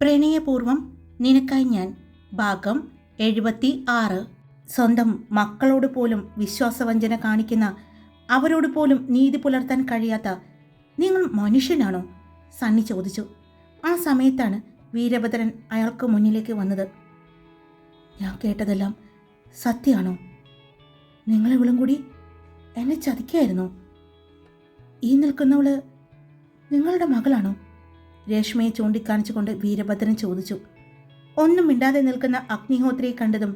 പ്രണയപൂർവം നിനക്കായി ഞാൻ ഭാഗം 76. സ്വന്തം മക്കളോട് പോലും വിശ്വാസവഞ്ചന കാണിക്കുന്ന, അവരോട് പോലും നീതി പുലർത്താൻ കഴിയാത്ത നിങ്ങൾ മനുഷ്യനാണോ? സണ്ണി ചോദിച്ചു. ആ സമയത്താണ് വീരഭദ്രൻ അയാൾക്ക് മുന്നിലേക്ക് വന്നത്. ഞാൻ കേട്ടതെല്ലാം സത്യമാണോ? നിങ്ങളിവളും കൂടി എന്നെ ചതിക്കായിരുന്നോ? ഈ നിൽക്കുന്നവള് നിങ്ങളുടെ മകളാണോ? രേഷ്മയെ ചൂണ്ടിക്കാണിച്ചുകൊണ്ട് വീരഭദ്രൻ ചോദിച്ചു. ഒന്നും മിണ്ടാതെ നിൽക്കുന്ന അഗ്നിഹോത്രിയെ കണ്ടതും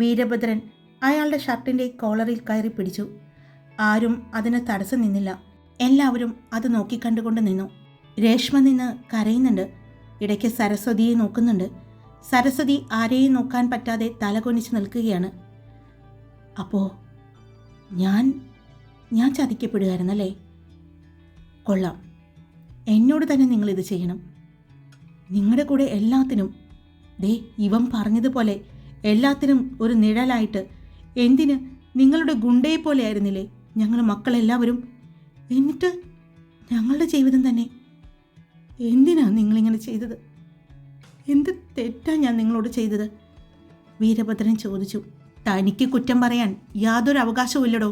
വീരഭദ്രൻ അയാളുടെ ഷർട്ടിൻ്റെ കോളറിൽ കയറി പിടിച്ചു. ആരും അതിന് തടസ്സം നിന്നില്ല. എല്ലാവരും അത് നോക്കിക്കണ്ടുകൊണ്ട് നിന്നു. രേഷ്മ നിന്ന് കരയുന്നുണ്ട്. ഇടയ്ക്ക് സരസ്വതിയെ നോക്കുന്നുണ്ട്. സരസ്വതി ആരെയും നോക്കാൻ പറ്റാതെ തലകൊനിച്ച് നിൽക്കുകയാണ്. അപ്പോൾ ഞാൻ ചതിക്കപ്പെടുകയായിരുന്നല്ലേ? കൊള്ളാം. എന്നോട് തന്നെ നിങ്ങളിത് ചെയ്യണം. നിങ്ങളുടെ കൂടെ എല്ലാത്തിനും, ഇവൻ പറഞ്ഞതുപോലെ എല്ലാത്തിനും ഒരു നിഴലായിട്ട്, എന്തിന് നിങ്ങളുടെ ഗുണ്ടയെ പോലെ ആയിരുന്നില്ലേ ഞങ്ങൾ മക്കളെല്ലാവരും? എന്നിട്ട് ഞങ്ങളുടെ ജീവിതം തന്നെ എന്തിനാ നിങ്ങളിങ്ങനെ ചെയ്തത്? എന്ത് തെറ്റാ ഞാൻ നിങ്ങളോട് ചെയ്തത്? വീരഭദ്രൻ ചോദിച്ചു. തനിക്ക് കുറ്റം പറയാൻ യാതൊരു അവകാശവും ഇല്ലടോ.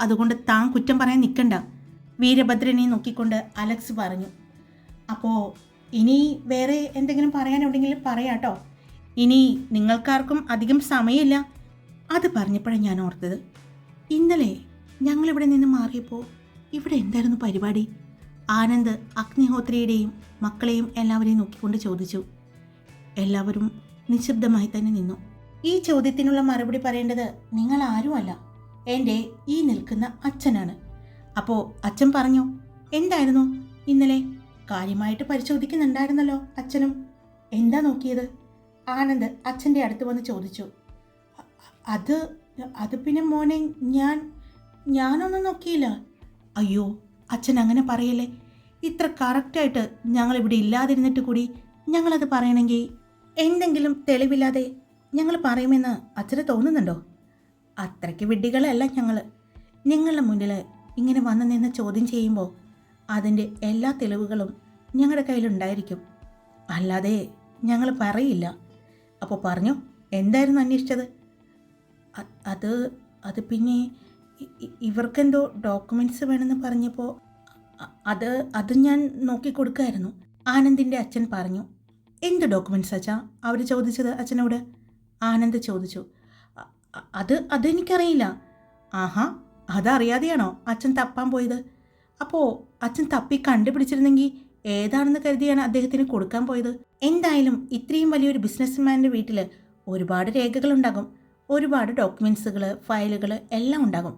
അതുകൊണ്ട് താൻ കുറ്റം പറയാൻ നിൽക്കണ്ട, വീരഭദ്രനെ നോക്കിക്കൊണ്ട് അലക്സ് പറഞ്ഞു. അപ്പോൾ ഇനി വേറെ എന്തെങ്കിലും പറയാനുണ്ടെങ്കിലും പറയാട്ടോ. ഇനി നിങ്ങൾക്കാർക്കും അധികം സമയമില്ല. അത് പറഞ്ഞപ്പോഴാണ് ഞാൻ ഓർത്തത്, ഇന്നലെ ഞങ്ങളിവിടെ നിന്ന് മാറിയപ്പോൾ ഇവിടെ എന്തായിരുന്നു പരിപാടി? ആനന്ദ് അഗ്നിഹോത്രിയുടെയും മക്കളെയും എല്ലാവരെയും നോക്കിക്കൊണ്ട് ചോദിച്ചു. എല്ലാവരും നിശബ്ദമായി തന്നെ നിന്നു. ഈ ചോദ്യത്തിനുള്ള മറുപടി പറയേണ്ടത് നിങ്ങൾ ആരുമല്ല, എൻ്റെ ഈ നിൽക്കുന്ന അച്ഛനാണ്. അപ്പോൾ അച്ഛൻ പറഞ്ഞു, എന്തായിരുന്നു ഇന്നലെ? കാര്യമായിട്ട് പരിശോധിക്കുന്നുണ്ടായിരുന്നല്ലോ അച്ഛനും. എന്താ നോക്കിയത്? ആനന്ദ് അച്ഛൻ്റെ അടുത്ത് വന്ന് ചോദിച്ചു. അത് പിന്നെ മോനെ, ഞാനൊന്നും നോക്കിയില്ല. അയ്യോ അച്ഛൻ അങ്ങനെ പറയല്ലേ. ഇത്ര കറക്റ്റായിട്ട് ഞങ്ങളിവിടെ ഇല്ലാതിരുന്നിട്ട് കൂടി ഞങ്ങളത് പറയണമെങ്കിൽ എന്തെങ്കിലും തെളിവില്ലാതെ ഞങ്ങൾ പറയുമെന്ന് അച്ഛന് തോന്നുന്നുണ്ടോ? അത്രയ്ക്ക് വിഡ്ഢികളല്ല ഞങ്ങൾ. നിങ്ങളുടെ മുന്നിൽ ഇങ്ങനെ വന്നു നിന്ന് ചോദ്യം ചെയ്യുമ്പോൾ അതിൻ്റെ എല്ലാ തെളിവുകളും ഞങ്ങളുടെ കയ്യിലുണ്ടായിരിക്കും. അല്ലാതെ ഞങ്ങൾ പറയില്ല. അപ്പോൾ പറഞ്ഞു, എന്തായിരുന്നു അന്വേഷിച്ചത്? അത് പിന്നെ ഇവർക്കെന്തോ ഡോക്യുമെൻറ്റ്സ് വേണമെന്ന് പറഞ്ഞപ്പോൾ അത് ഞാൻ നോക്കിക്കൊടുക്കായിരുന്നു, ആനന്ദിൻ്റെ അച്ഛൻ പറഞ്ഞു. എന്ത് ഡോക്യുമെൻറ്റ്സ് അച്ഛാ അവർ ചോദിച്ചത് അച്ഛനോട്? ആനന്ദ് ചോദിച്ചു. അതെനിക്കറിയില്ല. ആഹാ, അതറിയാതെയാണോ അച്ഛൻ തപ്പാൻ പോയത്? അപ്പോൾ അച്ഛൻ തപ്പി കണ്ടുപിടിച്ചിരുന്നെങ്കിൽ ഏതാണെന്ന് കരുതിയാണ് അദ്ദേഹത്തിന് കൊടുക്കാൻ പോയത്. എന്തായാലും ഇത്രയും വലിയൊരു ബിസിനസ്മാൻ്റെ വീട്ടിൽ ഒരുപാട് രേഖകളുണ്ടാകും, ഒരുപാട് ഡോക്യുമെൻറ്റ്സുകൾ, ഫയലുകൾ എല്ലാം ഉണ്ടാകും.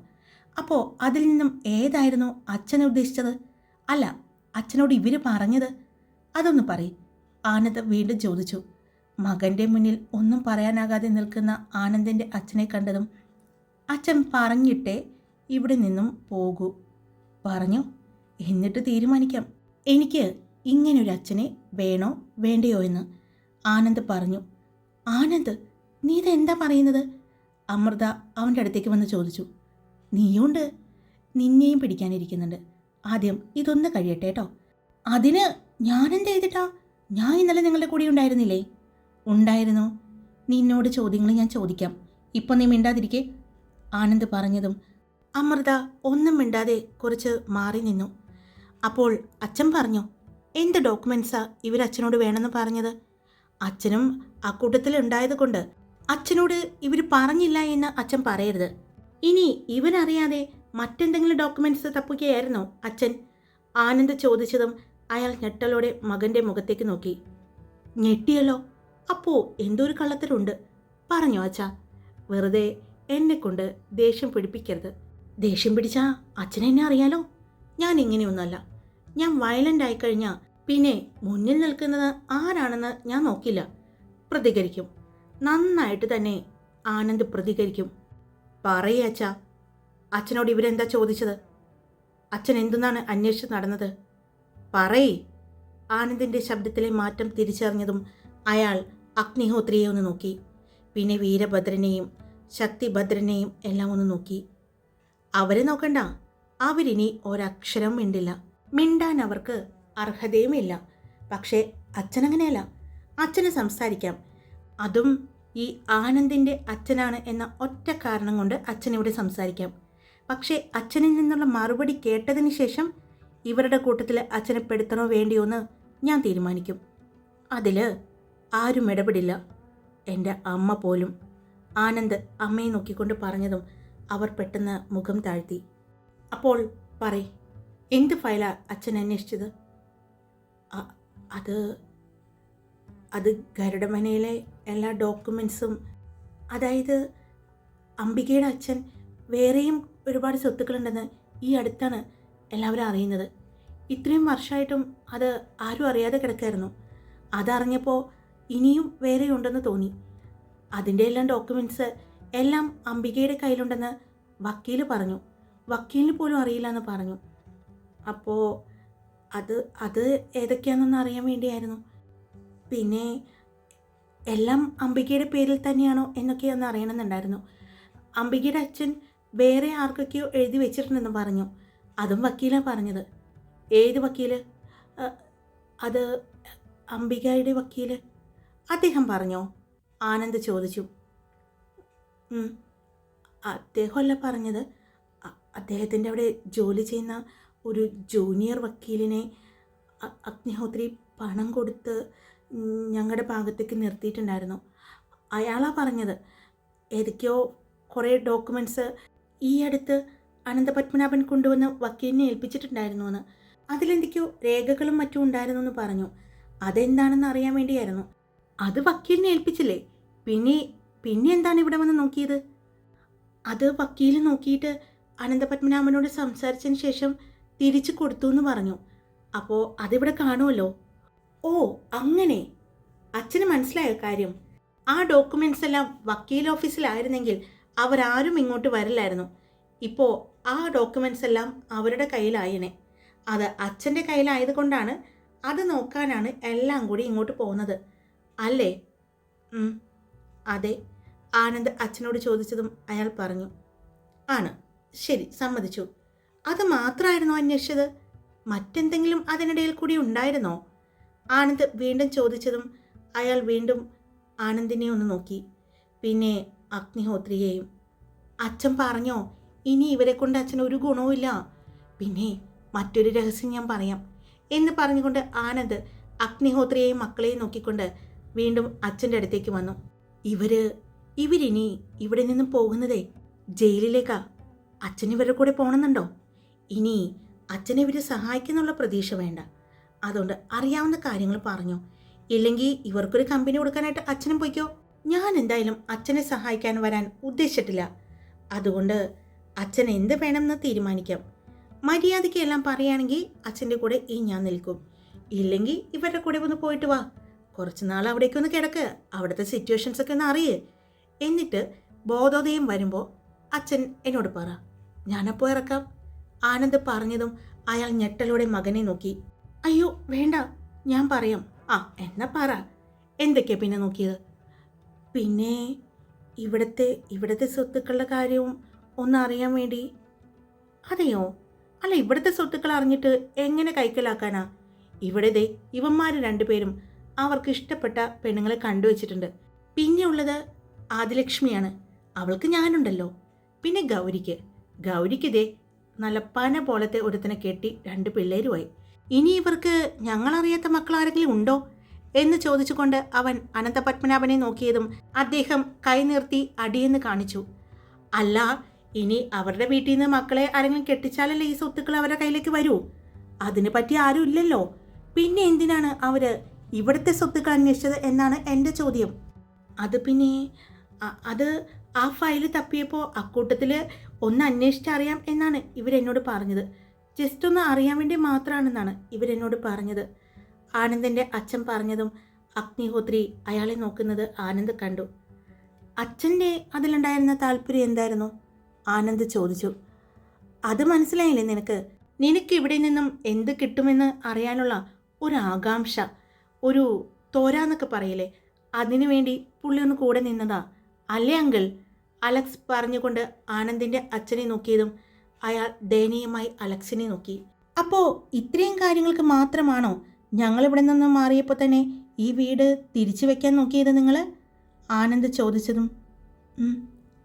അപ്പോൾ അതിൽ നിന്നും ഏതായിരുന്നു അച്ഛനെ ഉദ്ദേശിച്ചത്? അല്ല, അച്ഛനോട് ഇവർ പറഞ്ഞത് അതൊന്ന് പറയും, ആനന്ദ് വീണ്ടും ചോദിച്ചു. മകൻ്റെ മുന്നിൽ ഒന്നും പറയാനാകാതെ നിൽക്കുന്ന ആനന്ദിൻ്റെ അച്ഛനെ കണ്ടതും അച്ഛൻ പറഞ്ഞിട്ടേ ഇവിടെ നിന്നും പോകൂ. പറഞ്ഞു, എന്നിട്ട് തീരുമാനിക്കാം എനിക്ക് ഇങ്ങനൊരു അച്ഛനെ വേണോ വേണ്ടയോ എന്ന്. ആനന്ദ് പറഞ്ഞു. ആനന്ദ്, നീ ഇതെന്താ പറയുന്നത്? അമൃത അവൻ്റെ അടുത്തേക്ക് വന്ന് ചോദിച്ചു. നീയുണ്ട്, നിന്നെയും പിടിക്കാനിരിക്കുന്നുണ്ട്. ആദ്യം ഇതൊന്ന് കഴിയട്ടെ കേട്ടോ. അതിന് ഞാനെന്ത് ചെയ്തിട്ടാ? ഞാൻ ഇന്നലെ നിങ്ങളുടെ കൂടെ ഉണ്ടായിരുന്നില്ലേ? ഉണ്ടായിരുന്നു. നിന്നോട് ചോദ്യങ്ങൾ ഞാൻ ചോദിക്കാം, ഇപ്പം നീ മിണ്ടാതിരിക്കേ. ആനന്ദ് പറഞ്ഞതും അമൃത ഒന്നും മിണ്ടാതെ കുറച്ച് മാറി നിന്നു. അപ്പോൾ അച്ഛൻ പറഞ്ഞു, എന്ത് ഡോക്യുമെൻറ്റ്സാ ഇവരച്ഛനോട് വേണമെന്ന് പറഞ്ഞത്? അച്ഛനും അക്കൂട്ടത്തിൽ ഉണ്ടായത് കൊണ്ട് അച്ഛനോട് ഇവർ പറഞ്ഞില്ല എന്ന് അച്ഛൻ പറയരുത്. ഇനി ഇവരറിയാതെ മറ്റെന്തെങ്കിലും ഡോക്യുമെൻറ്റ്സ് തപ്പുകയായിരുന്നോ അച്ഛൻ? ആനന്ദ് ചോദിച്ചതും അയാൾ ഞെട്ടലോടെ മകൻ്റെ മുഖത്തേക്ക് നോക്കി. ഞെട്ടിയല്ലോ. അപ്പോൾ എന്തോ ഒരു കള്ളത്തരമുണ്ട്. പറഞ്ഞോ അച്ഛാ. വെറുതെ എന്നെക്കൊണ്ട് ദേഷ്യം പിടിപ്പിക്കരുത്. ദേഷ്യം പിടിച്ചാ അച്ഛനെന്നെ അറിയാലോ. ഞാൻ ഇങ്ങനെയൊന്നുമല്ല. ഞാൻ വയലൻ്റ് ആയിക്കഴിഞ്ഞാൽ പിന്നെ മുന്നിൽ നിൽക്കുന്നത് ആരാണെന്ന് ഞാൻ നോക്കില്ല, പ്രതികരിക്കും. നന്നായിട്ട് തന്നെ ആനന്ദ് പ്രതികരിക്കും. പറയേ അച്ഛാ, അച്ഛനോട് ഇവരെന്താ ചോദിച്ചത്? അച്ഛൻ എന്തെന്നാണ് അന്വേഷിച്ച് നടന്നത്? പറയേ. ആനന്ദിൻ്റെ ശബ്ദത്തിലെ മാറ്റം തിരിച്ചറിഞ്ഞതും അയാൾ അഗ്നിഹോത്രിയെ ഒന്ന് നോക്കി. പിന്നെ വീരഭദ്രനെയും ശക്തിഭദ്രനെയും എല്ലാം ഒന്ന് നോക്കി. അവരെ നോക്കണ്ട, അവരിനി ഒരക്ഷരം മിണ്ടില്ല. മിണ്ടാൻ അവർക്ക് അർഹതയുമില്ല. പക്ഷേ അച്ഛനങ്ങനെയല്ല. അച്ഛന് സംസാരിക്കാം. അതും ഈ ആനന്ദിൻ്റെ അച്ഛനാണ് എന്ന ഒറ്റ കാരണം കൊണ്ട് അച്ഛനിവിടെ സംസാരിക്കാം. പക്ഷേ അച്ഛനിൽ നിന്നുള്ള മറുപടി കേട്ടതിന് ശേഷം ഇവരുടെ കൂട്ടത്തിൽ അച്ഛനെ പെടുത്തണോ വേണ്ടിയോ എന്ന് ഞാൻ തീരുമാനിക്കും. അതിൽ ആരും ഇടപെടില്ല, എൻ്റെ അമ്മ പോലും. ആനന്ദ് അമ്മയെ നോക്കിക്കൊണ്ട് പറഞ്ഞതും അവർ പെട്ടെന്ന് മുഖം താഴ്ത്തി. അപ്പോൾ പറയ്, എന്ത് ഫയലാ അച്ഛൻ അന്വേഷിച്ചത്? അത് അത് ഗരുഡമനയിലെ എല്ലാ ഡോക്യുമെൻസും. അതായത് അംബികയുടെ അച്ഛൻ വേറെയും ഒരുപാട് സ്വത്തുക്കളുണ്ടെന്ന് ഈ അടുത്താണ് എല്ലാവരും അറിയുന്നത്. ഇത്രയും വർഷമായിട്ടും അത് ആരും അറിയാതെ കിടക്കായിരുന്നു. അതറിഞ്ഞപ്പോൾ ഇനിയും വേറെ ഉണ്ടെന്ന് തോന്നി. അതിൻ്റെ എല്ലാം ഡോക്യുമെൻറ്റ്സ് എല്ലാം അംബികയുടെ കയ്യിലുണ്ടെന്ന് വക്കീൽ പറഞ്ഞു. വക്കീലിന് പോലും അറിയില്ല എന്ന് പറഞ്ഞു. അപ്പോൾ അത് ഏതൊക്കെയാണെന്ന് അറിയാൻ വേണ്ടിയായിരുന്നു. പിന്നെ എല്ലാം അംബികയുടെ പേരിൽ തന്നെയാണോ എന്നൊക്കെയൊന്ന് അറിയണമെന്നുണ്ടായിരുന്നു. അംബികയുടെ അച്ഛൻ വേറെ ആർക്കൊക്കെയോ എഴുതി വെച്ചിട്ടുണ്ടെന്ന് പറഞ്ഞു. അതും വക്കീലാണ് പറഞ്ഞത്. ഏത് വക്കീൽ? അത് അംബികയുടെ വക്കീൽ അദ്ദേഹം പറഞ്ഞോ? ആനന്ദ് ചോദിച്ചു. അദ്ദേഹമല്ല പറഞ്ഞത്. അദ്ദേഹത്തിൻ്റെ അവിടെ ജോലി ചെയ്യുന്ന ഒരു ജൂനിയർ വക്കീലിനെ അഗ്നിഹോത്രി പണം കൊടുത്ത് ഞങ്ങളുടെ ഭാഗത്തേക്ക് നിർത്തിയിട്ടുണ്ടായിരുന്നു. അയാളാണ് പറഞ്ഞത് ഏതൊക്കെയോ കുറേ ഡോക്യുമെൻറ്റ്സ് ഈ അടുത്ത് അനന്തപത്മനാഭൻ കൊണ്ടുവന്ന് വക്കീലിനെ ഏൽപ്പിച്ചിട്ടുണ്ടായിരുന്നു എന്ന്. അതിലെന്തൊക്കെയോ രേഖകളും മറ്റും ഉണ്ടായിരുന്നു എന്ന് പറഞ്ഞു. അതെന്താണെന്ന് അറിയാൻ വേണ്ടിയായിരുന്നു. അത് വക്കീലിനെ ഏൽപ്പിച്ചില്ലേ? പിന്നെ എന്താണ് ഇവിടെ വന്ന് നോക്കിയത്? അത് വക്കീൽ നോക്കിയിട്ട് അനന്തപത്മനാഭനോട് സംസാരിച്ചതിന് ശേഷം തിരിച്ചു കൊടുത്തു എന്ന് പറഞ്ഞു. അപ്പോൾ അതിവിടെ കാണുമല്ലോ. ഓ അങ്ങനെ, അച്ഛന് മനസ്സിലായ കാര്യം. ആ ഡോക്യുമെൻറ്റ്സ് എല്ലാം വക്കീൽ ഓഫീസിലായിരുന്നെങ്കിൽ അവരാരും ഇങ്ങോട്ട് വരില്ലായിരുന്നു. ഇപ്പോൾ ആ ഡോക്യുമെൻറ്റ്സ് എല്ലാം അവരുടെ കയ്യിലായനെ. അത് അച്ഛൻ്റെ കയ്യിലായതുകൊണ്ടാണ് അത് നോക്കാനാണ് എല്ലാം കൂടി ഇങ്ങോട്ട് പോകുന്നത് അല്ലേ? അതെ, ആനന്ദ് അച്ഛനോട് ചോദിച്ചതും അയാൾ പറഞ്ഞു. ആണ്, ശരി, സമ്മതിച്ചു. അത് മാത്രമായിരുന്നോ അന്വേഷിച്ചത്? മറ്റെന്തെങ്കിലും അതിനിടയിൽ കൂടി ഉണ്ടായിരുന്നോ? ആനന്ദ് വീണ്ടും ചോദിച്ചതും അയാൾ വീണ്ടും ആനന്ദിനെ ഒന്ന് നോക്കി, പിന്നെ അഗ്നിഹോത്രിയെയും. അച്ഛൻ പറഞ്ഞോ ഇനി ഇവരെ കൊണ്ട് അച്ഛൻ ഒരു ഗുണവുമില്ല. പിന്നെ മറ്റൊരു രഹസ്യം ഞാൻ പറയാം എന്ന് പറഞ്ഞുകൊണ്ട് ആനന്ദ് അഗ്നിഹോത്രിയെയും മക്കളെയും നോക്കിക്കൊണ്ട് വീണ്ടും അച്ഛൻ്റെ അടുത്തേക്ക് വന്നു. ഇവരിനി ഇവിടെ നിന്നും പോകുന്നതേ ജയിലിലേക്കാ. അച്ഛൻ ഇവരുടെ കൂടെ പോകണമെന്നുണ്ടോ? ഇനി അച്ഛനെ ഇവർ സഹായിക്കുന്നുള്ള പ്രതീക്ഷ വേണ്ട. അതുകൊണ്ട് അറിയാവുന്ന കാര്യങ്ങൾ പറഞ്ഞോ, ഇല്ലെങ്കിൽ ഇവർക്കൊരു കമ്പനി കൊടുക്കാനായിട്ട് അച്ഛനും പോയിക്കോ. ഞാൻ എന്തായാലും അച്ഛനെ സഹായിക്കാൻ വരാൻ ഉദ്ദേശിച്ചിട്ടില്ല. അതുകൊണ്ട് അച്ഛൻ എന്ത് വേണമെന്ന് തീരുമാനിക്കാം. മര്യാദയ്ക്ക് എല്ലാം പറയുകയാണെങ്കിൽ അച്ഛൻ്റെ കൂടെ ഞാൻ നിൽക്കും. ഇല്ലെങ്കിൽ ഇവരുടെ കൂടെ ഒന്ന് പോയിട്ട് വാ. കുറച്ച് നാൾ അവിടേക്കൊന്ന് കിടക്ക്, അവിടുത്തെ സിറ്റുവേഷൻസൊക്കെ ഒന്ന് അറിയേ. എന്നിട്ട് ബോധോദയം വരുമ്പോൾ അച്ഛൻ എന്നോട് പറ, ഞാനപ്പോൾ ഇറക്കാം. ആനന്ദ് പറഞ്ഞതും അയാൾ ഞെട്ടലോടെ മകനെ നോക്കി. അയ്യോ വേണ്ട, ഞാൻ പറയാം. എന്നാ പറ, എന്തൊക്കെയാ പിന്നെ നോക്കിയത്? പിന്നെ ഇവിടുത്തെ സ്വത്തുക്കളുടെ കാര്യവും ഒന്ന് അറിയാൻ വേണ്ടി. അതെയോ? അല്ല, ഇവിടുത്തെ സ്വത്തുക്കൾ അറിഞ്ഞിട്ട് എങ്ങനെ കൈക്കലാക്കാനാ? ഇവിടെ ഇവന്മാർ രണ്ടുപേരും അവർക്ക് ഇഷ്ടപ്പെട്ട പെണ്ണുങ്ങളെ കണ്ടുവച്ചിട്ടുണ്ട്. പിന്നെ ഉള്ളത് ആദിലക്ഷ്മിയാണ്, അവൾക്ക് ഞാനുണ്ടല്ലോ. പിന്നെ ഗൗരിക്ക് നല്ല പന പോലത്തെ ഒരുത്തനെ കെട്ടി 2 പിള്ളേരുമായി. ഇനി ഇവർക്ക് ഞങ്ങളറിയാത്ത മക്കൾ ആരെങ്കിലും ഉണ്ടോ എന്ന് ചോദിച്ചുകൊണ്ട് അവൻ അനന്തപത്മനാഭനെ നോക്കിയതും അദ്ദേഹം കൈനിർത്തി അടിയെന്ന് കാണിച്ചു. അല്ല, ഇനി അവരുടെ വീട്ടിൽ നിന്ന് മക്കളെ ആരെങ്കിലും കെട്ടിച്ചാലല്ലേ ഈ സ്വത്തുക്കൾ അവരുടെ കയ്യിലേക്ക് വരൂ. അതിനെ പറ്റി ആരും ഇല്ലല്ലോ. പിന്നെ എന്തിനാണ് അവർ ഇവിടുത്തെ സ്വത്തുക്കൾ അന്വേഷിച്ചത് എന്നാണ് എൻ്റെ ചോദ്യം. അത് ആ ഫയല് തപ്പിയപ്പോൾ അക്കൂട്ടത്തിൽ ഒന്ന് അന്വേഷിച്ചറിയാം എന്നാണ് ഇവരെന്നോട് പറഞ്ഞത്. ജസ്റ്റ് ഒന്ന് അറിയാൻ വേണ്ടി മാത്രമാണെന്നാണ് ഇവരെന്നോട് പറഞ്ഞത്. ആനന്ദിൻ്റെ അച്ഛൻ പറഞ്ഞതും അഗ്നിഹോത്രി അയാളെ നോക്കുന്നത് ആനന്ദ് കണ്ടു. അച്ഛൻ്റെ അതിലുണ്ടായിരുന്ന താല്പര്യം എന്തായിരുന്നു? ആനന്ദ് ചോദിച്ചു. അത് മനസ്സിലായില്ലേ നിനക്ക് ഇവിടെ നിന്നും എന്ത് കിട്ടുമെന്ന് അറിയാനുള്ള ഒരു ആകാംക്ഷ, ഒരു തോരാന്നൊക്കെ പറയില്ലേ, അതിനു വേണ്ടി പുള്ളി ഒന്ന് കൂടെ നിന്നതാ അല്ലേ അങ്കിൾ? അലക്സ് പറഞ്ഞുകൊണ്ട് ആനന്ദിൻ്റെ അച്ഛനെ നോക്കിയതും അയാൾ ദയനീയമായി അലക്സിനെ നോക്കി. അപ്പോൾ ഇത്രയും കാര്യങ്ങൾക്ക് മാത്രമാണോ ഞങ്ങളിവിടെ നിന്ന് മാറിയപ്പോൾ തന്നെ ഈ വീട് തിരിച്ചു വയ്ക്കാൻ നോക്കിയത് നിങ്ങൾ? ആനന്ദ് ചോദിച്ചതും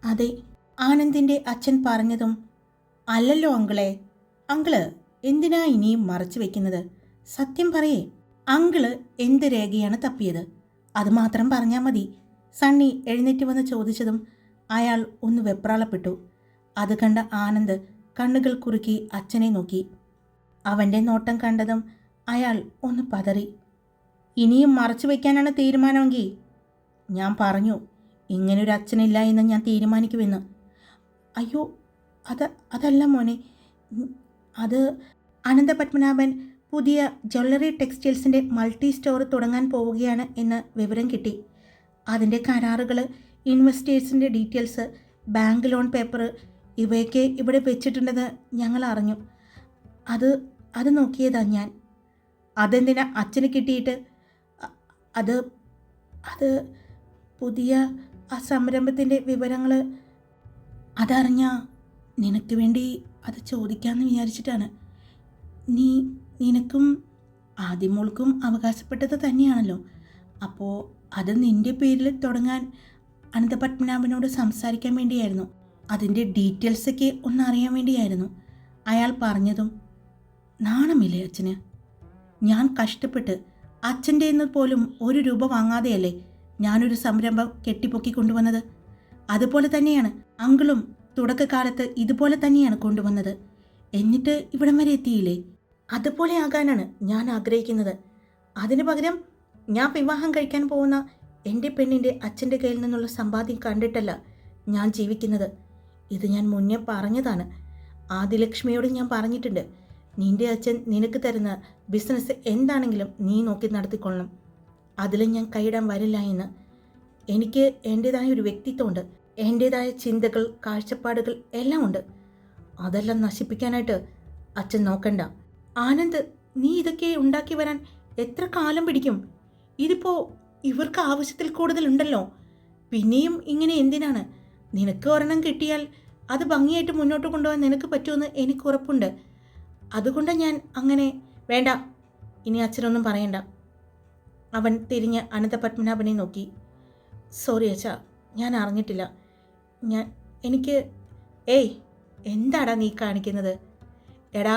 അതെ, ആനന്ദിൻ്റെ അച്ഛൻ പറഞ്ഞതും. അല്ലല്ലോ അങ്കിളെ, അങ്കിള് എന്തിനാ ഇനിയും മറച്ചു വെക്കുന്നത്? സത്യം പറയേ, അങ്കിള് എന്ത് രേഖയാണ് തപ്പിയത്? അതുമാത്രം പറഞ്ഞാൽ മതി. സണ്ണി എഴുന്നേറ്റ് വന്ന് ചോദിച്ചതും അയാൾ ഒന്ന് വെപ്രാളപ്പെട്ടു. അത് കണ്ട ആനന്ദ് കണ്ണുകൾ കുറുക്കി അച്ഛനെ നോക്കി. അവൻ്റെ നോട്ടം കണ്ടതും അയാൾ ഒന്ന് പതറി. ഇനിയും മറച്ചു വയ്ക്കാനാണ് തീരുമാനമെങ്കിൽ ഞാൻ പറഞ്ഞു, ഇങ്ങനൊരു അച്ഛനില്ല എന്ന് ഞാൻ തീരുമാനിക്കുമെന്ന്. അയ്യോ, അതല്ല മോനെ, അത് അനന്തപത്മനാഭൻ പുതിയ ജ്വല്ലറി ടെക്സ്റ്റൈൽസിൻ്റെ മൾട്ടി സ്റ്റോർ തുടങ്ങാൻ പോവുകയാണ് എന്ന് വിവരം കിട്ടി. അതിൻ്റെ കരാറുകൾ, ഇൻവെസ്റ്റേഴ്സിൻ്റെ ഡീറ്റെയിൽസ്, ബാങ്ക് ലോൺ പേപ്പർ ഇവയൊക്കെ ഇവിടെ വെച്ചിട്ടുണ്ടെന്ന് ഞങ്ങൾ അറിഞ്ഞു. അത് നോക്കിയതാ ഞാൻ. അതെന്തിനാ അച്ഛന് കിട്ടിയിട്ട്? അത് പുതിയ ആ സംരംഭത്തിൻ്റെ വിവരങ്ങൾ അതറിഞ്ഞാ നിനക്ക് വേണ്ടി അത് ചോദിക്കാമെന്ന് വിചാരിച്ചിട്ടാണ്. നിനക്കും ആദ്യമോൾക്കും അവകാശപ്പെട്ടത് തന്നെയാണല്ലോ. അപ്പോൾ അത് നിൻ്റെ പേരിൽ തുടങ്ങാൻ അനന്തപത്മനാഭനോട് സംസാരിക്കാൻ വേണ്ടിയായിരുന്നു. അതിൻ്റെ ഡീറ്റെയിൽസൊക്കെ ഒന്നറിയാൻ വേണ്ടിയായിരുന്നു. അയാൾ പറഞ്ഞതും നാണമില്ലേ അച്ഛന്? ഞാൻ കഷ്ടപ്പെട്ട് അച്ഛൻ്റെ നിന്ന് പോലും 1 രൂപ വാങ്ങാതെയല്ലേ ഞാനൊരു സംരംഭം കെട്ടിപ്പൊക്കി കൊണ്ടുവന്നത്. അതുപോലെ തന്നെയാണ് അങ്കിളും തുടക്കകാലത്ത് ഇതുപോലെ തന്നെയാണ് കൊണ്ടുവന്നത്. എന്നിട്ട് ഇവിടം വരെ എത്തിയില്ലേ? അതുപോലെ ആകാനാണ് ഞാൻ ആഗ്രഹിക്കുന്നത്. അതിനു പകരം ഞാൻ വിവാഹം കഴിക്കാൻ പോകുന്ന എൻ്റെ പെണ്ണിൻ്റെ അച്ഛൻ്റെ കയ്യിൽ നിന്നുള്ള സമ്പാദ്യം കണ്ടിട്ടല്ല ഞാൻ ജീവിക്കുന്നത്. ഇത് ഞാൻ മുന്നേ പറഞ്ഞതാണ്. ആദിലക്ഷ്മിയോട് ഞാൻ പറഞ്ഞിട്ടുണ്ട്, നിൻ്റെ അച്ഛൻ നിനക്ക് തരുന്ന ബിസിനസ് എന്താണെങ്കിലും നീ നോക്കി നടത്തിക്കൊള്ളണം. അതിൽ ഞാൻ കൈയിടാൻ വരില്ല എന്ന്. എനിക്ക് എൻ്റേതായ ഒരു വ്യക്തിത്വമുണ്ട്, എൻ്റേതായ ചിന്തകൾ, കാഴ്ചപ്പാടുകൾ എല്ലാം ഉണ്ട്. അതെല്ലാം നശിപ്പിക്കാനായിട്ട് അച്ഛൻ നോക്കണ്ട. ആനന്ദ്, നീ ഇതൊക്കെ ഉണ്ടാക്കി വരാൻ എത്ര കാലം പിടിക്കും? ഇതിപ്പോൾ ഇവർക്ക് ആവശ്യത്തിൽ കൂടുതലുണ്ടല്ലോ. പിന്നെയും ഇങ്ങനെ എന്തിനാണ്? നിനക്ക് ഒരെണ്ണം കിട്ടിയാൽ അത് ഭംഗിയായിട്ട് മുന്നോട്ട് കൊണ്ടുപോകാൻ നിനക്ക് പറ്റുമെന്ന് എനിക്ക് ഉറപ്പുണ്ട്. അതുകൊണ്ടാണ് ഞാൻ അങ്ങനെ. വേണ്ട, ഇനി അച്ഛനൊന്നും പറയണ്ട. അവൻ തിരിഞ്ഞ് അനന്തപത്മനാഭനെ നോക്കി. സോറി അച്ഛാ, ഞാൻ അറിഞ്ഞിട്ടില്ല. എനിക്ക് എന്താടാ നീ കാണിക്കുന്നത്? എടാ,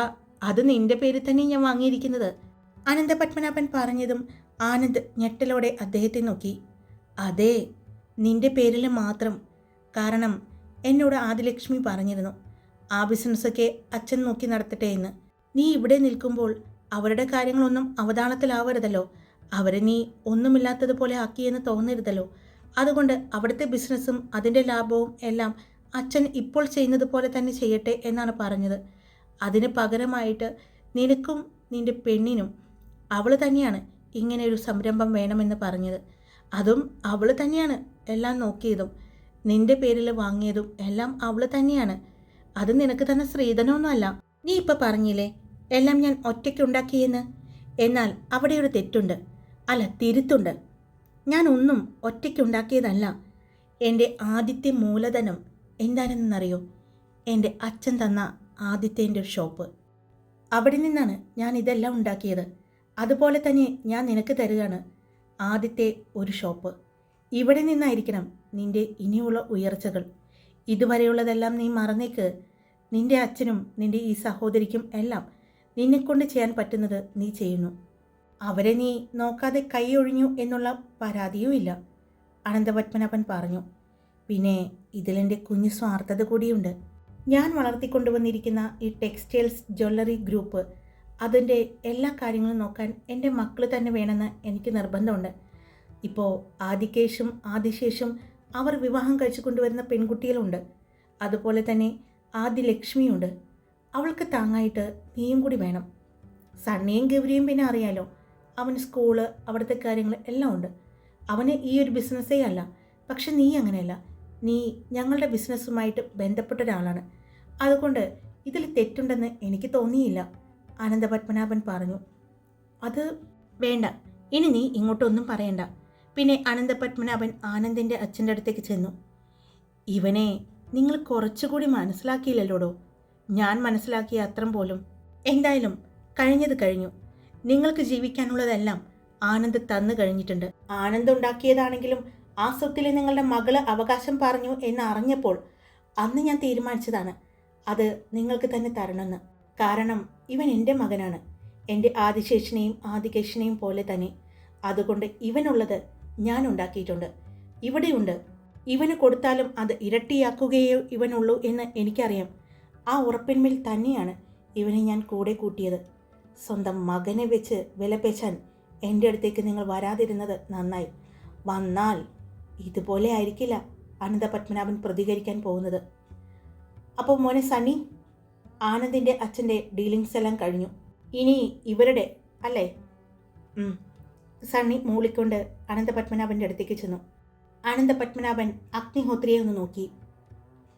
അത് നിൻ്റെ പേരിൽ തന്നെ ഞാൻ വാങ്ങിയിരിക്കുന്നത്. അനന്തപത്മനാഭൻ പറഞ്ഞതും ആനന്ദ് ഞെട്ടലോടെ അദ്ദേഹത്തെ നോക്കി. അതെ, നിൻ്റെ പേരിൽ മാത്രം. കാരണം എന്നോട് ആദിലക്ഷ്മി പറഞ്ഞിരുന്നു, ആ ബിസിനസ്സൊക്കെ അച്ഛൻ നോക്കി നടത്തട്ടെ എന്ന്. നീ ഇവിടെ നിൽക്കുമ്പോൾ അവരുടെ കാര്യങ്ങളൊന്നും അവതാളത്തിലാവരുതല്ലോ. അവരെ നീ ഒന്നുമില്ലാത്തതുപോലെ ആക്കിയെന്ന് തോന്നരുതല്ലോ. അതുകൊണ്ട് അവിടുത്തെ ബിസിനസ്സും അതിൻ്റെ ലാഭവും എല്ലാം അച്ഛൻ ഇപ്പോൾ ചെയ്യുന്നത് പോലെ തന്നെ ചെയ്യട്ടെ എന്നാണ് പറഞ്ഞത്. അതിന് പകരമായിട്ട് നിനക്കും നിൻ്റെ പെണ്ണിനും അവൾ തന്നെയാണ് ഇങ്ങനെ ഒരു സംരംഭം വേണമെന്ന് പറഞ്ഞത്. അതും അവൾ തന്നെയാണ് എല്ലാം നോക്കിയതും നിൻ്റെ പേരിൽ വാങ്ങിയതും എല്ലാം അവൾ തന്നെയാണ്. അത് നിനക്ക് തന്നെ സ്ത്രീധനമൊന്നുമല്ല. നീ ഇപ്പം പറഞ്ഞില്ലേ എല്ലാം ഞാൻ ഒറ്റയ്ക്കുണ്ടാക്കിയെന്ന്. എന്നാൽ അവിടെ ഒരു തെറ്റുണ്ട്, അല്ല തിരുത്തുണ്ട്. ഞാൻ ഒന്നും ഒറ്റയ്ക്കുണ്ടാക്കിയതല്ല. എൻ്റെ ആദ്യത്തെ മൂലധനം എന്താണെന്നറിയോ? എൻ്റെ അച്ഛൻ തന്ന ആദ്യത്തെ എൻ്റെ ഷോപ്പ്. അവിടെ നിന്നാണ് ഞാൻ ഇതെല്ലാം ഉണ്ടാക്കിയത്. അതുപോലെ തന്നെ ഞാൻ നിനക്ക് തരികയാണ് ആദ്യത്തെ ഒരു ഷോപ്പ്. ഇവിടെ നിന്നായിരിക്കണം നിൻ്റെ ഇനിയുള്ള ഉയർച്ചകൾ. ഇതുവരെയുള്ളതെല്ലാം നീ മറന്നേക്ക്. നിൻ്റെ അച്ഛനും നിൻ്റെ ഈ സഹോദരിക്കും എല്ലാം നിന്നെക്കൊണ്ട് ചെയ്യാൻ പറ്റുന്നത് നീ ചെയ്യുന്നു. അവരെ നീ നോക്കാതെ കൈയൊഴിഞ്ഞു എന്നുള്ള പരാതിയും ഇല്ല, അനന്തപത്മനാഭൻ പറഞ്ഞു. പിന്നെ ഇതിലെൻ്റെ കുഞ്ഞു സ്വാർത്ഥത കൂടിയുണ്ട്. ഞാൻ വളർത്തിക്കൊണ്ടുവന്നിരിക്കുന്ന ഈ ടെക്സ്റ്റൈൽസ് ജ്വല്ലറി ഗ്രൂപ്പ്, അതിൻ്റെ എല്ലാ കാര്യങ്ങളും നോക്കാൻ എൻ്റെ മക്കൾ തന്നെ വേണമെന്ന് എനിക്ക് നിർബന്ധമുണ്ട്. ഇപ്പോൾ ആദികേഷും ആദിശേഷും അവർ വിവാഹം കഴിച്ചു കൊണ്ടുവരുന്ന പെൺകുട്ടികളുണ്ട്. അതുപോലെ തന്നെ ആദിലക്ഷ്മിയുണ്ട്. അവൾക്ക് താങ്ങായിട്ട് നീയും കൂടി വേണം. സണ്ണിയും ഗൗരിയും പിന്നെ അറിയാലോ, അവന് സ്കൂള്, അവിടുത്തെ കാര്യങ്ങൾ എല്ലാം ഉണ്ട്. അവന് ഈ ഒരു ബിസിനസ്സേ അല്ല. പക്ഷെ നീ അങ്ങനെയല്ല. നീ ഞങ്ങളുടെ ബിസിനസ്സുമായിട്ട് ബന്ധപ്പെട്ട ഒരാളാണ്. അതുകൊണ്ട് ഇതിൽ തെറ്റുണ്ടെന്ന് എനിക്ക് തോന്നിയില്ല, അനന്തപത്മനാഭൻ പറഞ്ഞു. അത് വേണ്ട, ഇനി നീ ഇങ്ങോട്ടൊന്നും പറയണ്ട. പിന്നെ അനന്തപത്മനാഭൻ ആനന്ദിൻ്റെ അച്ഛൻ്റെ അടുത്തേക്ക് ചെന്നു. ഇവനെ നിങ്ങൾ കുറച്ചുകൂടി മനസ്സിലാക്കിയില്ലല്ലോടോ. ഞാൻ മനസ്സിലാക്കിയ അത്രം പോലും. എന്തായാലും കഴിഞ്ഞത് കഴിഞ്ഞു. നിങ്ങൾക്ക് ജീവിക്കാനുള്ളതെല്ലാം ആനന്ദ് തന്നു കഴിഞ്ഞിട്ടുണ്ട്. ആനന്ദ് ഉണ്ടാക്കിയതാണെങ്കിലും ആ സ്വത്തിൽ നിങ്ങളുടെ മകള് അവകാശം പറഞ്ഞു എന്ന് അറിഞ്ഞപ്പോൾ അന്ന് ഞാൻ തീരുമാനിച്ചതാണ് അത് നിങ്ങൾക്ക് തന്നെ തരണമെന്ന്. കാരണം ഇവൻ എൻ്റെ മകനാണ്, എൻ്റെ ആദിശേഷനെയും ആദികേശനെയും പോലെ തന്നെ. അതുകൊണ്ട് ഇവനുള്ളത് ഞാൻ ഉണ്ടാക്കിയിട്ടുണ്ട്, ഇവിടെയുണ്ട്. ഇവന് കൊടുത്താലും അത് ഇരട്ടിയാക്കുകയോ ഇവനുള്ളൂ എന്ന് എനിക്കറിയാം. ആ ഉറപ്പിന്മേൽ തന്നെയാണ് ഇവനെ ഞാൻ കൂടെ കൂട്ടിയത്. സ്വന്തം മകനെ വെച്ച് വിലപേശാൻ എൻ്റെ അടുത്തേക്ക് നിങ്ങൾ വരാതിരുന്നത് നന്നായി. വന്നാൽ ഇതുപോലെ ആയിരിക്കില്ല അനന്തപത്മനാഭൻ പ്രതികരിക്കാൻ പോകുന്നത്. അപ്പോൾ മോനെ സണ്ണി, ആനന്ദിൻ്റെ അച്ഛൻ്റെ ഡീലിങ്സ് എല്ലാം കഴിഞ്ഞു, ഇനി ഇവരുടെ അല്ലേ? സണ്ണി മൂളിക്കൊണ്ട് അനന്തപത്മനാഭൻ്റെ അടുത്തേക്ക് ചെന്നു. അനന്തപത്മനാഭൻ അഗ്നിഹോത്രിയെ ഒന്ന് നോക്കി.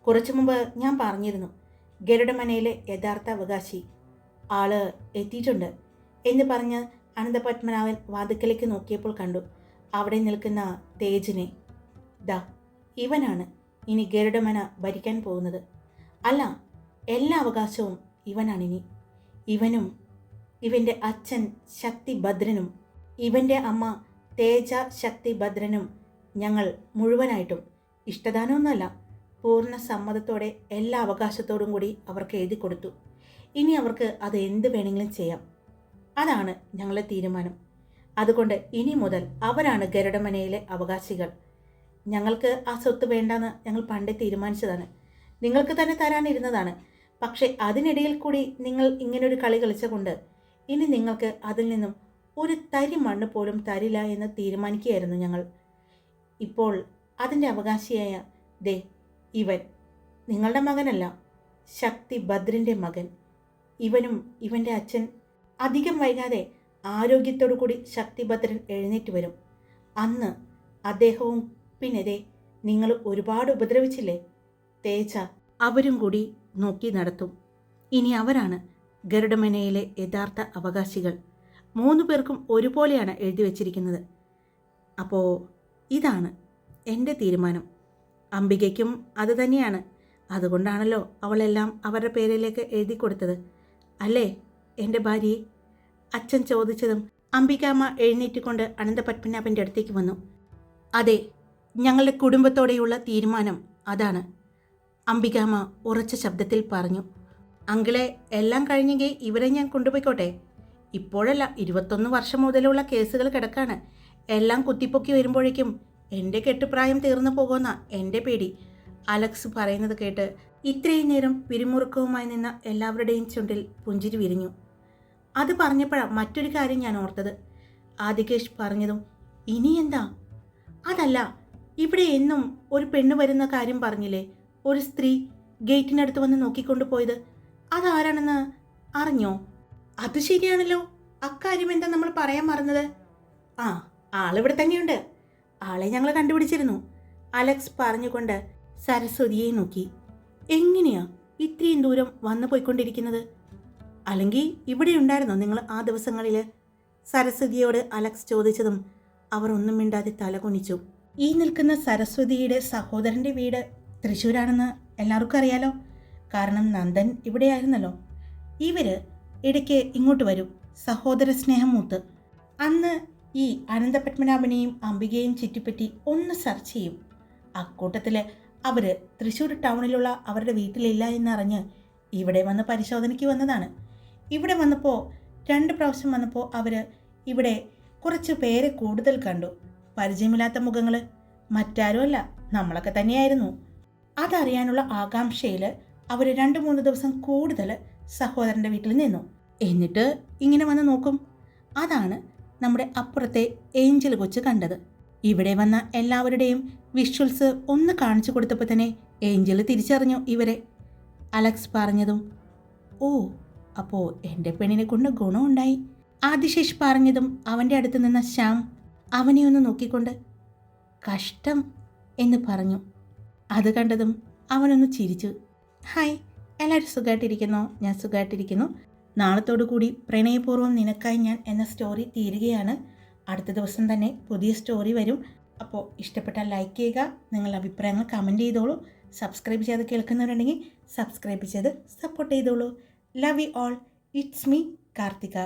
കുറച്ചു മുമ്പ് ഞാൻ പറഞ്ഞിരുന്നു, ഗരുഡമനയിലെ യഥാർത്ഥ അവകാശി ആള് എത്തിയിട്ടുണ്ട് എന്ന് പറഞ്ഞ് അനന്തപത്മനാഭൻ വാതിക്കലേക്ക് നോക്കിയപ്പോൾ കണ്ടു അവിടെ നിൽക്കുന്ന തേജിനെ. ദാ ഇവനാണ് ഇനി ഗരുഡമന ഭരിക്കാൻ പോകുന്നത്. അല്ല, എല്ലാ അവകാശവും ഇവനാണിനി. ഇവനും ഇവൻ്റെ അച്ഛൻ ശക്തിഭദ്രനും ഇവൻ്റെ അമ്മ തേജ ശക്തിഭദ്രനും ഞങ്ങൾ മുഴുവനായിട്ടും ഇഷ്ടദാനമൊന്നുമല്ല, പൂർണ്ണ സമ്മതത്തോടെ എല്ലാ അവകാശത്തോടും കൂടി അവർക്ക് എഴുതി കൊടുത്തു. ഇനി അവർക്ക് അത് എന്ത് വേണമെങ്കിലും ചെയ്യാം. അതാണ് ഞങ്ങളുടെ തീരുമാനം. അതുകൊണ്ട് ഇനി മുതൽ അവരാണ് ഗരുഡമനയിലെ അവകാശികൾ. ഞങ്ങൾക്ക് ആ സ്വത്ത് വേണ്ടെന്ന് ഞങ്ങൾ പണ്ടേ തീരുമാനിച്ചതാണ്, നിങ്ങൾക്ക് തന്നെ തരാനിരുന്നതാണ്. പക്ഷേ അതിനിടയിൽ കൂടി നിങ്ങൾ ഇങ്ങനൊരു കളി കളിച്ചുകൊണ്ട് ഇനി നിങ്ങൾക്ക് അതിൽ നിന്നും ഒരു തരി മണ്ണ് പോലും തരില്ല എന്ന് തീരുമാനിക്കുകയായിരുന്നു ഞങ്ങൾ. ഇപ്പോൾ അതിൻ്റെ അവകാശിയായ ദേ ഇവൻ നിങ്ങളുടെ മകനല്ല, ശക്തിഭദ്രൻ്റെ മകൻ. ഇവനും ഇവൻ്റെ അച്ഛൻ അധികം വൈകാതെ ആരോഗ്യത്തോടു കൂടി ശക്തിഭദ്രൻ എഴുന്നേറ്റ് വരും. അന്ന് അദ്ദേഹവും പിന്നെ ദേ നിങ്ങൾ ഒരുപാട് ഉപദ്രവിച്ചില്ലേ തേജ, അവരും കൂടി നോക്കി നടത്തും. ഇനി അവരാണ് ഗരുഡമനയിലെ യഥാർത്ഥ അവകാശികൾ. 3 പേർക്കും ഒരുപോലെയാണ് എഴുതി വച്ചിരിക്കുന്നത്. അപ്പോൾ ഇതാണ് എൻ്റെ തീരുമാനം. അംബികയ്ക്കും അത് തന്നെയാണ്. അതുകൊണ്ടാണല്ലോ അവളെല്ലാം അവരുടെ പേരിലേക്ക് എഴുതി കൊടുത്തത്, അല്ലേ എൻ്റെ ഭാര്യയെ? അച്ഛൻ ചോദിച്ചതും അംബികാമ്മ എഴുന്നേറ്റുകൊണ്ട് അനന്തപത്മനാഭൻ്റെ അടുത്തേക്ക് വന്നു. അതെ, ഞങ്ങളുടെ കുടുംബത്തോടെയുള്ള തീരുമാനം അതാണ്, അംബികാമ്മ ഉറച്ച ശബ്ദത്തിൽ പറഞ്ഞു. അങ്കിളെ, എല്ലാം കഴിഞ്ഞെങ്കിൽ ഇവരെ ഞാൻ കൊണ്ടുപോയിക്കോട്ടെ? ഇപ്പോഴല്ല, 21 വർഷം മുതലുള്ള കേസുകൾ കിടക്കാണ്. എല്ലാം കുത്തിപ്പൊക്കി വരുമ്പോഴേക്കും എൻ്റെ കെട്ടുപ്രായം തീർന്നു പോകുമെന്ന എൻ്റെ പേടി. അലക്സ് പറയുന്നത് കേട്ട് ഇത്രയും നേരം പിരിമുറുക്കവുമായി നിന്ന എല്ലാവരുടെയും ചുണ്ടിൽ പുഞ്ചിരി വിരിഞ്ഞു. അത് പറഞ്ഞപ്പോഴാണ് മറ്റൊരു കാര്യം ഞാൻ ഓർത്തത്. ആദികേഷ് പറഞ്ഞതും ഇനി എന്താ? അതല്ല, ഇവിടെ എന്നും ഒരു പെണ്ണ് വരുന്ന കാര്യം പറഞ്ഞില്ലേ, ഒരു സ്ത്രീ ഗേറ്റിനടുത്ത് വന്ന് നോക്കിക്കൊണ്ടു പോയത്, അതാരാണെന്ന് അറിഞ്ഞോ? അത് ശരിയാണല്ലോ, അക്കാര്യം എന്താ നമ്മൾ പറയാൻ മറന്നത്? ആ, ആളിവിടെ തന്നെയുണ്ട്, ആളെ ഞങ്ങൾ കണ്ടുപിടിച്ചിരുന്നു. അലക്സ് പറഞ്ഞുകൊണ്ട് സരസ്വതിയെ നോക്കി. എങ്ങനെയാ ഇത്രയും ദൂരം വന്നു പോയിക്കൊണ്ടിരിക്കുന്നത്? അല്ലെങ്കിൽ ഇവിടെ ഉണ്ടായിരുന്നോ നിങ്ങൾ ആ ദിവസങ്ങളിൽ? സരസ്വതിയോട് അലക്സ് ചോദിച്ചതും അവർ ഒന്നും മിണ്ടാതെ തലകുനിച്ചു. ഈ നിൽക്കുന്ന സരസ്വതിയുടെ സഹോദരൻ്റെ വീട് തൃശ്ശൂരാണെന്ന് എല്ലാവർക്കും അറിയാലോ, കാരണം നന്ദൻ ഇവിടെയായിരുന്നല്ലോ. ഇവർ ഇടയ്ക്ക് ഇങ്ങോട്ട് വരും, സഹോദര സ്നേഹം മൂത്ത്. അന്ന് ഈ അനന്തപത്മനാഭനെയും അംബികയെയും ചുറ്റിപ്പറ്റി ഒന്ന് സെർച്ച് ചെയ്യും. അക്കൂട്ടത്തിൽ അവർ തൃശ്ശൂർ ടൗണിലുള്ള അവരുടെ വീട്ടിലില്ല എന്നറിഞ്ഞ് ഇവിടെ വന്ന് പരിശോധനയ്ക്ക് വന്നതാണ്. ഇവിടെ വന്നപ്പോൾ 2 പ്രാവശ്യം വന്നപ്പോൾ അവർ ഇവിടെ കുറച്ച് പേരെ കൂടുതൽ കണ്ടു. പരിചയമില്ലാത്ത മുഖങ്ങൾ, മറ്റാരുമല്ല, നമ്മളൊക്കെ തന്നെയായിരുന്നു. അതറിയാനുള്ള ആകാംക്ഷയിൽ അവർ 2-3 ദിവസം കൂടുതൽ സഹോദരൻ്റെ വീട്ടിൽ നിന്നു. എന്നിട്ട് ഇങ്ങനെ വന്ന് നോക്കും. അതാണ് നമ്മുടെ അപ്പുറത്തെ ഏഞ്ചൽ കൊച്ച് കണ്ടത്. ഇവിടെ വന്ന എല്ലാവരുടെയും വിഷ്വൽസ് ഒന്ന് കാണിച്ചു കൊടുത്തപ്പോൾ തന്നെ ഏഞ്ചൽ തിരിച്ചറിഞ്ഞു ഇവരെ. അലക്സ് പറഞ്ഞതും ഓ, അപ്പോൾ എൻ്റെ പെണ്ണിനെ കൊണ്ട് ഗുണമുണ്ടായി. ആദിശേഷ് പറഞ്ഞതും അവൻ്റെ അടുത്ത് നിന്ന ശ്യാം അവനെ ഒന്ന് നോക്കിക്കൊണ്ട് കഷ്ടം എന്ന് പറഞ്ഞു. അത് കണ്ടതും അവനൊന്ന് ചിരിച്ചു. ഹായ്, എല്ലാവരും സുഖമായിട്ടിരിക്കുന്നോ? ഞാൻ സുഖമായിട്ടിരിക്കുന്നു. നാളത്തോടു കൂടി പ്രണയപൂർവ്വം നിനക്കായി ഞാൻ എന്ന സ്റ്റോറി തീരുകയാണ്. അടുത്ത ദിവസം തന്നെ പുതിയ സ്റ്റോറി വരും. അപ്പോൾ ഇഷ്ടപ്പെട്ടാൽ ലൈക്ക് ചെയ്യുക, നിങ്ങളുടെ അഭിപ്രായങ്ങൾ കമൻറ്റ് ചെയ്തോളൂ. സബ്സ്ക്രൈബ് ചെയ്ത് കേൾക്കുന്നവരുണ്ടെങ്കിൽ സബ്സ്ക്രൈബ് ചെയ്ത് സപ്പോർട്ട് ചെയ്തോളൂ. Love you all. It's me Karthika.